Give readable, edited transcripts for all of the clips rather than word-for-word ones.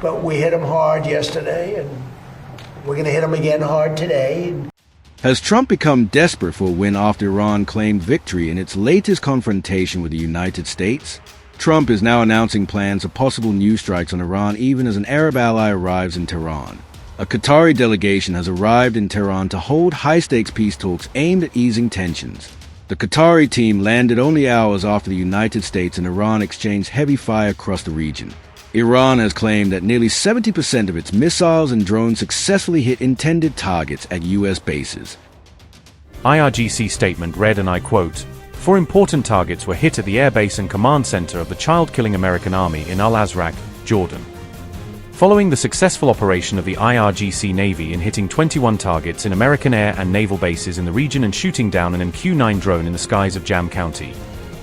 but we hit them hard yesterday, and we're going to hit them again hard today. Has Trump become desperate for a win after Iran claimed victory in its latest confrontation with the United States? Trump is now announcing plans for possible new strikes on Iran even as an Arab ally arrives in Tehran. A Qatari delegation has arrived in Tehran to hold high-stakes peace talks aimed at easing tensions. The Qatari team landed only hours after the United States and Iran exchanged heavy fire across the region. Iran has claimed that nearly 70% of its missiles and drones successfully hit intended targets at U.S. bases. IRGC statement read, and I quote, "Four important targets were hit at the airbase and command center of the child-killing American Army in Al-Azraq, Jordan." Following the successful operation of the IRGC Navy in hitting 21 targets in American air and naval bases in the region and shooting down an MQ-9 drone in the skies of Jam County,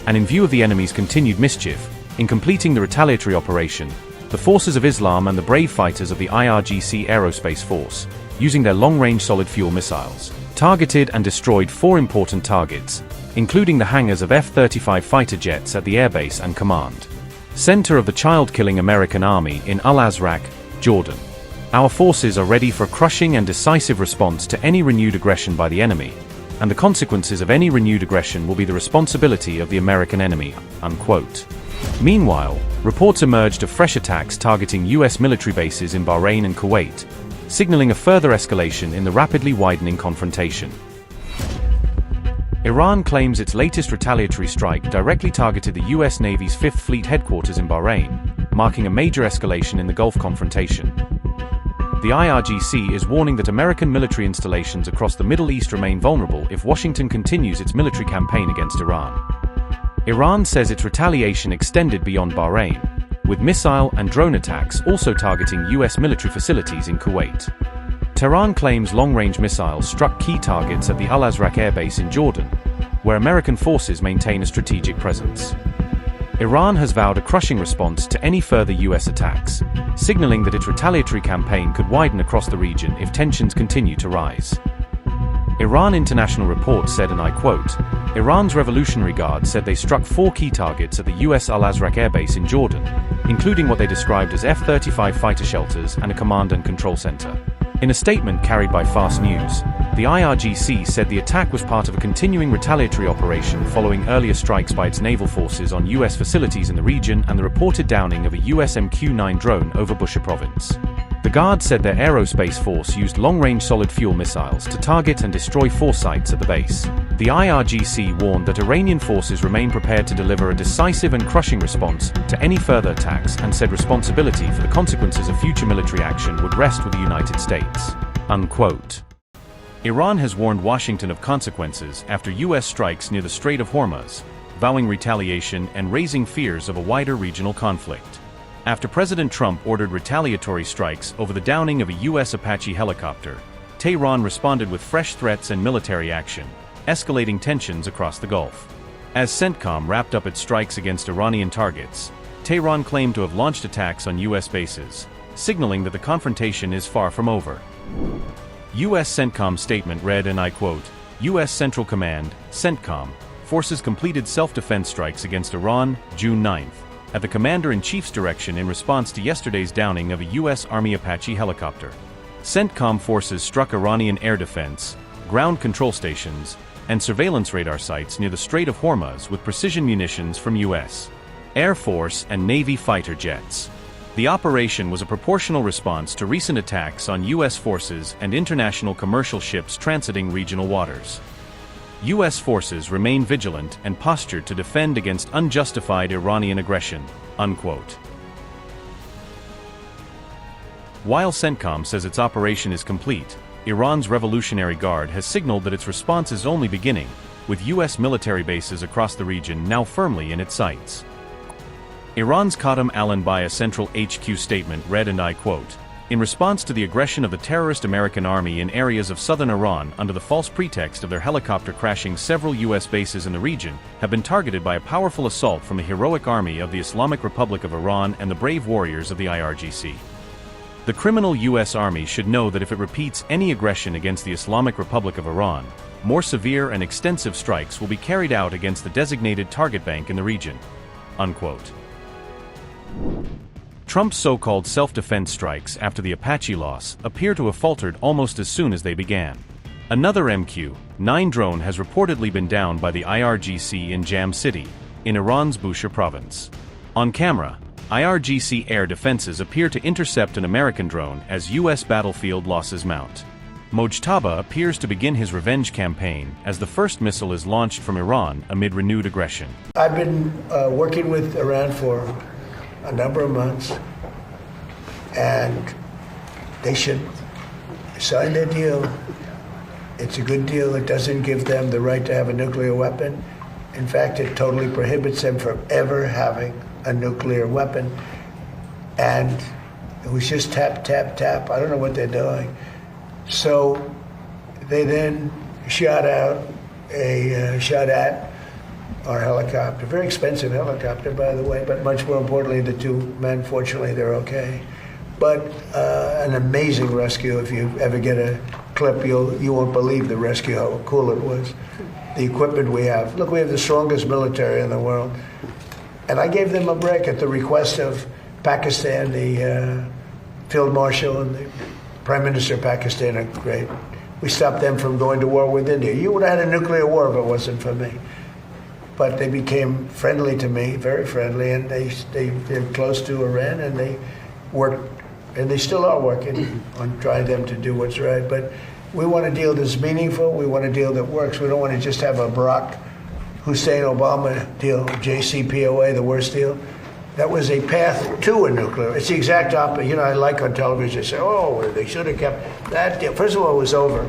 and in view of the enemy's continued mischief, in completing the retaliatory operation, the forces of Islam and the brave fighters of the IRGC Aerospace Force, using their long-range solid-fuel missiles, targeted and destroyed four important targets, including the hangars of F-35 fighter jets at the airbase and command center of the child-killing American Army in Al-Azraq, Jordan. Our forces are ready for a crushing and decisive response to any renewed aggression by the enemy, and the consequences of any renewed aggression will be the responsibility of the American enemy." Unquote. Meanwhile, reports emerged of fresh attacks targeting U.S. military bases in Bahrain and Kuwait, signaling a further escalation in the rapidly widening confrontation. Iran claims its latest retaliatory strike directly targeted the U.S. Navy's 5th Fleet headquarters in Bahrain, marking a major escalation in the Gulf confrontation. The IRGC is warning that American military installations across the Middle East remain vulnerable if Washington continues its military campaign against Iran. Iran says its retaliation extended beyond Bahrain, with missile and drone attacks also targeting U.S. military facilities in Kuwait. Tehran claims long-range missiles struck key targets at the Al-Azraq airbase in Jordan, where American forces maintain a strategic presence. Iran has vowed a crushing response to any further U.S. attacks, signaling that its retaliatory campaign could widen across the region if tensions continue to rise. Iran International Report said, and I quote, "Iran's Revolutionary Guard said they struck four key targets at the U.S. Al-Azraq airbase in Jordan, including what they described as F-35 fighter shelters and a command and control center." In a statement carried by Fast News, the IRGC said the attack was part of a continuing retaliatory operation following earlier strikes by its naval forces on U.S. facilities in the region and the reported downing of a U.S. MQ-9 drone over Bushehr province. The Guard said their aerospace force used long-range solid-fuel missiles to target and destroy four sites at the base. The IRGC warned that Iranian forces remain prepared to deliver a decisive and crushing response to any further attacks and said responsibility for the consequences of future military action would rest with the United States. Unquote. Iran has warned Washington of consequences after U.S. strikes near the Strait of Hormuz, vowing retaliation and raising fears of a wider regional conflict. After President Trump ordered retaliatory strikes over the downing of a U.S. Apache helicopter, Tehran responded with fresh threats and military action, escalating tensions across the Gulf. As CENTCOM wrapped up its strikes against Iranian targets, Tehran claimed to have launched attacks on U.S. bases, signaling that the confrontation is far from over. U.S. CENTCOM statement read, and I quote, "U.S. Central Command, CENTCOM, forces completed self-defense strikes against Iran, June 9th, at the Commander-in-Chief's direction in response to yesterday's downing of a U.S. Army Apache helicopter. CENTCOM forces struck Iranian air defense, ground control stations, and surveillance radar sites near the Strait of Hormuz with precision munitions from U.S. Air Force and Navy fighter jets. The operation was a proportional response to recent attacks on U.S. forces and international commercial ships transiting regional waters. U.S. forces remain vigilant and postured to defend against unjustified Iranian aggression." Unquote. While CENTCOM says its operation is complete, Iran's Revolutionary Guard has signaled that its response is only beginning, with U.S. military bases across the region now firmly in its sights. Iran's Qatari Al-Anbiya Central HQ statement read, and I quote, "In response to the aggression of the terrorist American Army in areas of southern Iran under the false pretext of their helicopter crashing, several U.S. bases in the region have been targeted by a powerful assault from the heroic army of the Islamic Republic of Iran and the brave warriors of the IRGC. The criminal U.S. Army should know that if it repeats any aggression against the Islamic Republic of Iran, more severe and extensive strikes will be carried out against the designated target bank in the region." Unquote. Trump's so-called self-defense strikes after the Apache loss appear to have faltered almost as soon as they began. Another MQ-9 drone has reportedly been downed by the IRGC in Jam City, in Iran's Bushehr province. On camera, IRGC air defenses appear to intercept an American drone as U.S. battlefield losses mount. Mojtaba appears to begin his revenge campaign as the first missile is launched from Iran amid renewed aggression. I've been working with Iran for a number of months, and they should sign their deal. It's a good deal. It doesn't give them the right to have a nuclear weapon. In fact, it totally prohibits them from ever having a nuclear weapon. And it was just tap, tap, tap. I don't know what they're doing. So they then shot at our helicopter, very expensive helicopter, by the way, but much more importantly, the two men, fortunately, they're okay. But an amazing rescue. If you ever get a clip, you won't believe the rescue, how cool it was. The equipment we have. Look, we have the strongest military in the world. And I gave them a break at the request of Pakistan. The Field Marshal and the Prime Minister of Pakistan are great. We stopped them from going to war with India. You would have had a nuclear war if it wasn't for me. But they became friendly to me, very friendly, and they're close to Iran, and they worked, and they still are working on trying them to do what's right. But we want a deal that's meaningful. We want a deal that works. We don't want to just have a Barack Hussein Obama deal, JCPOA, the worst deal. That was a path to a nuclear. It's the exact opposite. You know, I like on television, they say, oh, they should have kept that deal. First of all, it was over.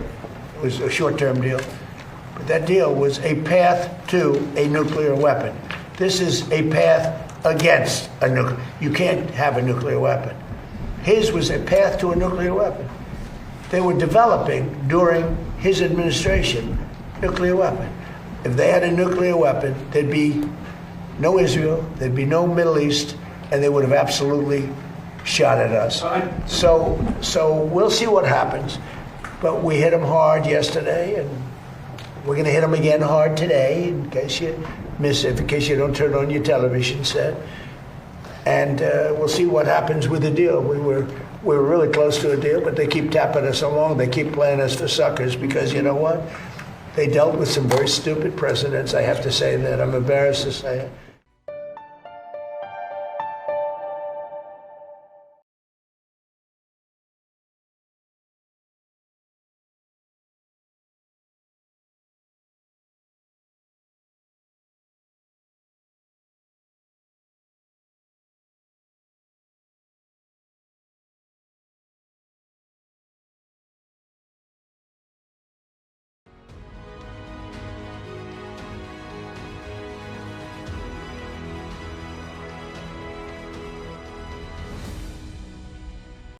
It was a short-term deal. But that deal was a path to a nuclear weapon. This is a path against a nuclear. You can't have a nuclear weapon. His was a path to a nuclear weapon. They were developing, during his administration, nuclear weapon. If they had a nuclear weapon, there'd be no Israel, there'd be no Middle East, and they would have absolutely shot at us. So we'll see what happens. But we hit them hard yesterday, and we're going to hit them again hard today, in case you miss it, in case you don't turn on your television set. And we'll see what happens with the deal. We were really close to a deal, but they keep tapping us along. They keep playing us for suckers because, you know what? They dealt with some very stupid presidents. I have to say that. I'm embarrassed to say it.